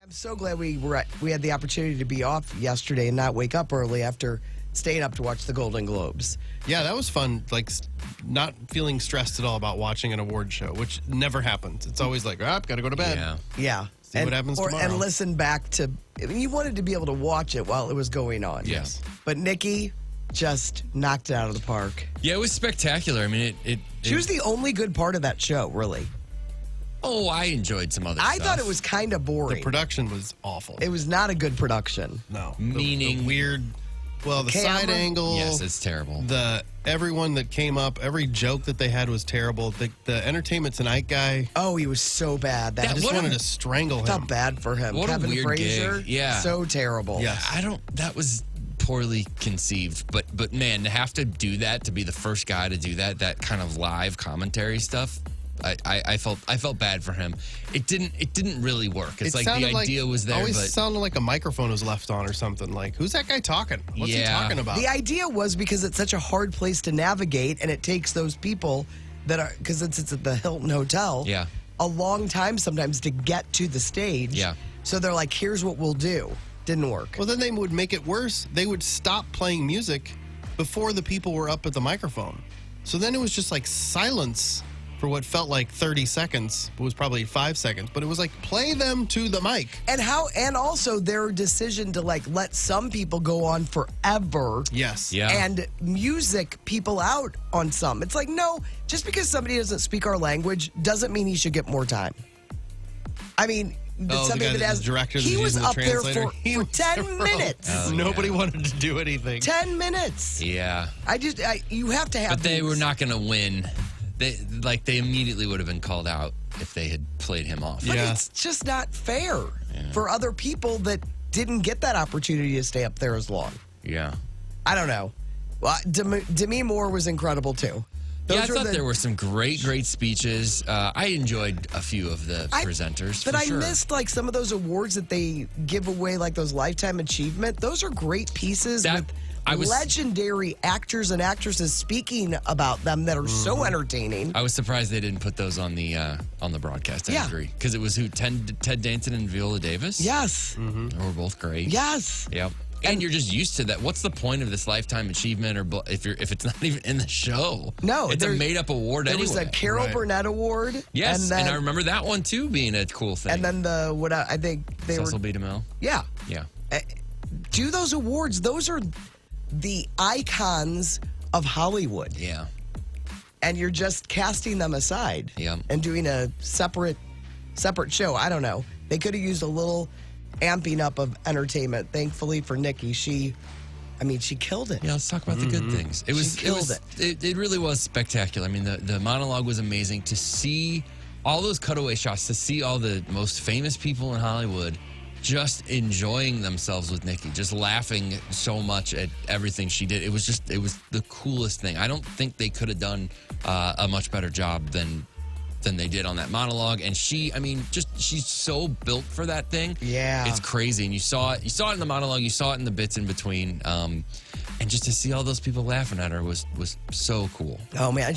I'm so glad we had the opportunity to be off yesterday and not wake up early after staying up to watch the Golden Globes. Yeah, that was fun. Like, not feeling stressed at all about watching an award show, which never happens. It's always like, got to go to bed. Yeah. See what happens tomorrow. And listen back to, I mean, you wanted to be able to watch it while it was going on. Yes. But Nikki just knocked it out of the park. Yeah, it was spectacular. I mean, She was the only good part of that show, really. Oh, I enjoyed some other stuff. I thought it was kind of boring. The production was awful. It was not a good production. No. Meaning the weird, the camera? side angle. Yes, it's terrible. Everyone that came up, every joke that they had was terrible. The Entertainment Tonight guy. Oh, he was so bad. I just wanted to strangle him. Felt bad for him. What a Kevin weird Frazier, gig. Yeah. so terrible. Yes. That was poorly conceived, but man, to have to do that, to be the first guy to do that kind of live commentary stuff, I felt bad for him. It didn't really work. It's like the idea was there, always but sounded like a microphone was left on or something. Like, who's that guy talking? What's he talking about? The idea was because it's such a hard place to navigate, and it takes those people that are, because it's at the Hilton Hotel, a long time sometimes to get to the stage. Yeah. So they're like, here's what we'll do. Didn't work. Well, then they would make it worse. They would stop playing music before the people were up at the microphone. So then it was just like silence for what felt like 30 seconds. It was probably 5 seconds, but it was like, play them to the mic. And also their decision to like let some people go on forever. Yes. Yeah. And music people out on some. It's like, no, just because somebody doesn't speak our language doesn't mean he should get more time. I mean, somebody that has director he was up there for 10 minutes. Oh, Nobody wanted to do anything. 10 minutes. Yeah. You have to have. But they these. were not going to win. They immediately would have been called out if they had played him off. But it's just not fair for other people that didn't get that opportunity to stay up there as long. Yeah. I don't know. Well, Demi Moore was incredible too. I thought there were some great speeches. I enjoyed a few of the presenters. But for I sure. missed like some of those awards that they give away, like those Lifetime Achievement. Those are great pieces with legendary actors and actresses speaking about them that are so entertaining. I was surprised they didn't put those on the broadcast. I agree, because it was Ted Danson and Viola Davis. Yes, they were both great. Yes. Yep. And you're just used to that. What's the point of this Lifetime Achievement, or if it's not even in the show? No, it's a made-up award. There was a Carol Burnett Award. Yes, and I remember that one too being a cool thing. And then I think they Cecil B. DeMille. Yeah. Yeah. Do those awards. Those are the icons of Hollywood. Yeah. And you're just casting them aside. Yeah. And doing a separate show. I don't know. They could have used a little amping up of entertainment. Thankfully for Nikki, she killed it. Yeah, let's talk about the good things. It really was spectacular. I mean, the monologue was amazing. To see all those cutaway shots, to see all the most famous people in Hollywood just enjoying themselves with Nikki, just laughing so much at everything she did. It was the coolest thing. I don't think they could have done a much better job than they did on that monologue. And she's so built for that thing. Yeah. It's crazy. And you saw it in the monologue, you saw it in the bits in between. And just to see all those people laughing at her was so cool. Oh man,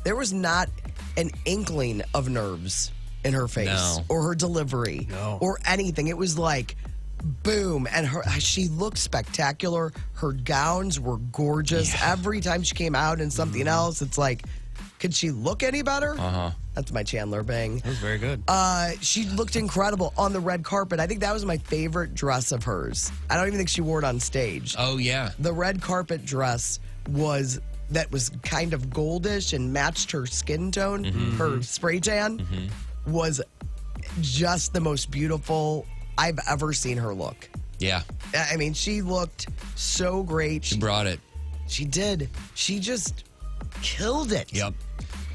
there was not an inkling of nerves in her face or her delivery or anything. It was like boom, and she looked spectacular. Her gowns were gorgeous. Every time she came out in something else, it's like, could she look any better? That's my Chandler bang. That was very good. She looked incredible on the red carpet. I think that was my favorite dress of hers. I don't even think she wore it on stage. Oh yeah, the red carpet dress was kind of goldish and matched her skin tone. Her spray tan was just the most beautiful I've ever seen her look. Yeah. I mean, she looked so great. She brought it. She did. She just killed it. Yep.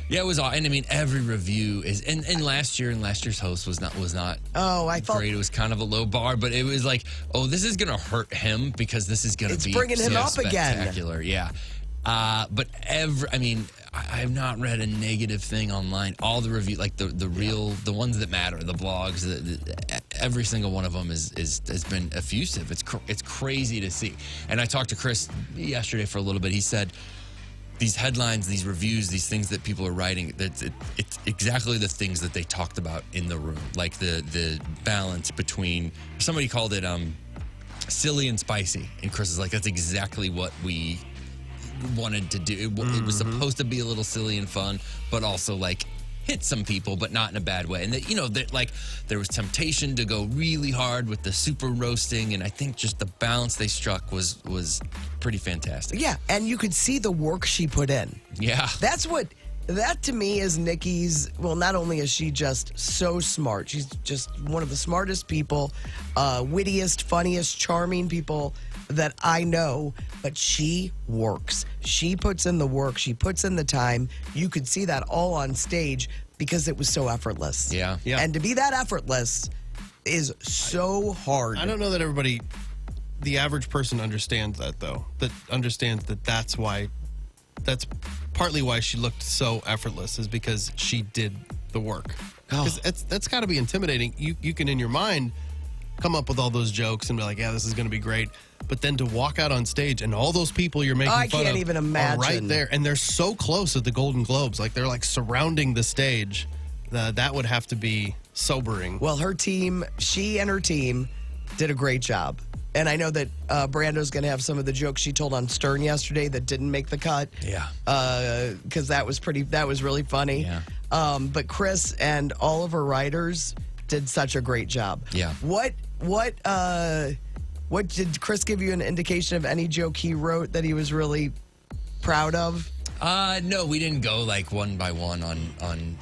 Yeah, it was all, and I mean every review is, and last year's host was not. Oh, I thought great. It was kind of a low bar, but it was like, oh, this is gonna hurt him because this is gonna be bringing him up again. Spectacular, yeah. But I have not read a negative thing online. All the review, like the ones that matter, the blogs, every single one of them has been effusive. It's crazy to see. And I talked to Chris yesterday for a little bit. He said, these headlines, these reviews, these things that people are writing, it's exactly the things that they talked about in the room. Like the balance between, somebody called it silly and spicy. And Chris is like, that's exactly what we wanted to do. It was supposed to be a little silly and fun, but also like hit some people, but not in a bad way. And that, you know, that like there was temptation to go really hard with the super roasting, and I think just the balance they struck was pretty fantastic. Yeah, and you could see the work she put in. Yeah. That to me is Nikki's. Well, not only is she just so smart, she's just one of the smartest people, wittiest, funniest, charming people that I know, but she works. She puts in the work. She puts in the time. You could see that all on stage because it was so effortless. Yeah. And to be that effortless is so hard. I don't know that everybody, the average person understands that, though. That understands that that's partly why she looked so effortless, is because she did the work. Because that's got to be intimidating. You can, in your mind, come up with all those jokes and be like, yeah, this is going to be great. But then to walk out on stage and all those people you're making fun of, I can't even imagine, are right there. And they're so close at the Golden Globes. Like, they're like surrounding the stage. That would have to be sobering. Well, she and her team did a great job. And I know that Brando's going to have some of the jokes she told on Stern yesterday that didn't make the cut. Yeah. Because that was really funny. Yeah. But Chris and all of her writers did such a great job. Yeah. What did Chris give you an indication of any joke he wrote that he was really proud of? No, we didn't go like one by one on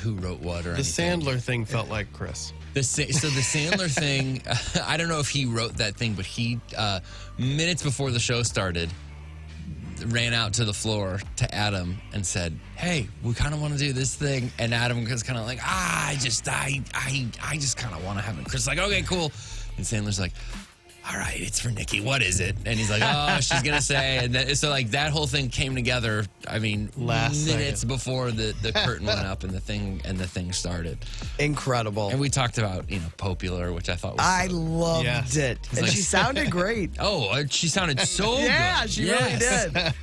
who wrote what or the anything. Sandler thing felt like Chris. So the Sandler thing, I don't know if he wrote that thing, but he, minutes before the show started, ran out to the floor to Adam and said, hey, we kind of want to do this thing. And Adam was kind of like, I just kind of want to have it. Chris is like, okay, cool. And Sandler's like, all right, it's for Nikki. What is it? And he's like, oh, she's going to say. And so, like, that whole thing came together, I mean, minutes before the curtain went up and the thing started. Incredible. And we talked about, popular, which I thought was I loved it. And like, she sounded great. Oh, she sounded so good. Yeah, she really did.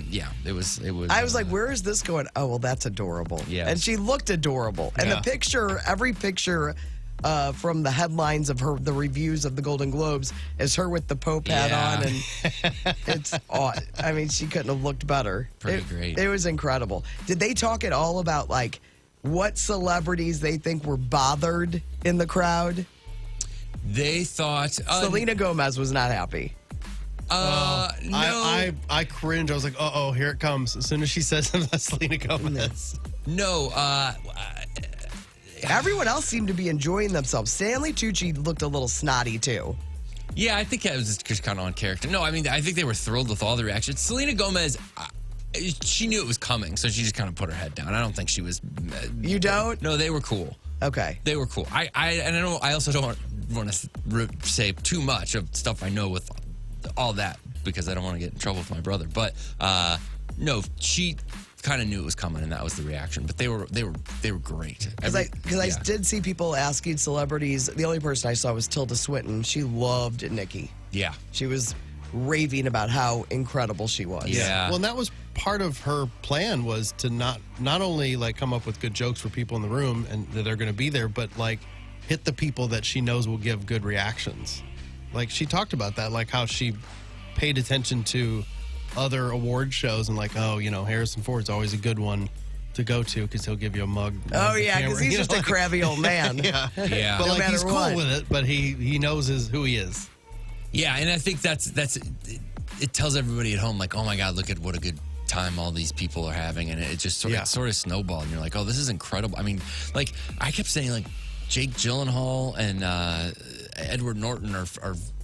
Yeah, it was. I was like, where is this going? Oh, well, that's adorable. Yeah. And she looked adorable. And the picture, every picture from the headlines of the reviews of the Golden Globes is her with the Pope hat on, and it's I mean, she couldn't have looked better. Pretty great. It was incredible. Did they talk at all about like what celebrities they think were bothered in the crowd? They thought Selena Gomez was not happy. No. I cringe. I was like, oh, here it comes. As soon as she says Selena Gomez. No. Everyone else seemed to be enjoying themselves. Stanley Tucci looked a little snotty, too. Yeah, I think that was just kind of on character. No, I mean, I think they were thrilled with all the reactions. Selena Gomez, she knew it was coming, so she just kind of put her head down. I don't think she was... You don't? No, they were cool. Okay. They were cool. I also don't want to say too much of stuff I know with all that, because I don't want to get in trouble with my brother. But, no, she... kind of knew it was coming, and that was the reaction. But they were great. Because I did see people asking celebrities. The only person I saw was Tilda Swinton. She loved Nikki. Yeah, she was raving about how incredible she was. Yeah. Well, and that was part of her plan, was to not only like come up with good jokes for people in the room and that they're going to be there, but like hit the people that she knows will give good reactions. Like, she talked about that, like how she paid attention to other award shows and like, oh, Harrison Ford's always a good one to go to because he'll give you a mug. Oh, yeah, because he's just a crabby old man. Yeah. But No like, he's cool what. with it, but he knows who he is. Yeah, and I think that's it tells everybody at home, like, oh my God, look at what a good time all these people are having, and it just sort of snowballed, and you're like, oh, this is incredible. I mean, like, I kept saying, like, Jake Gyllenhaal and Edward Norton are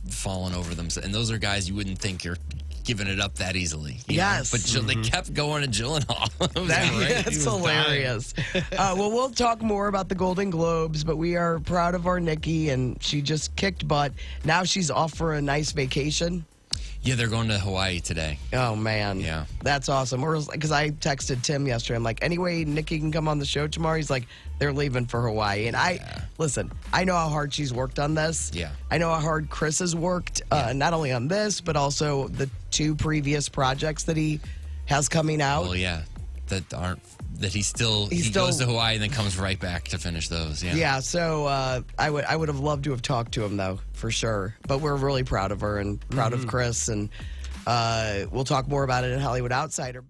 falling over them, and those are guys you wouldn't think you're giving it up that easily. Yes. But they kept going to Gyllenhaal. That's hilarious. Well, we'll talk more about the Golden Globes, but we are proud of our Nikki, and she just kicked butt. Now she's off for a nice vacation. Yeah, they're going to Hawaii today. Oh, man. Yeah. That's awesome. Because I texted Tim yesterday. I'm like, anyway, Nikki can come on the show tomorrow. He's like, they're leaving for Hawaii. And listen, I know how hard she's worked on this. Yeah. I know how hard Chris has worked, not only on this, but also the two previous projects that he has coming out. Well, yeah, that he goes to Hawaii and then comes right back to finish those. Yeah. Yeah. So I would have loved to have talked to him though, for sure. But we're really proud of her and proud of Chris, and we'll talk more about it in Hollywood Outsider.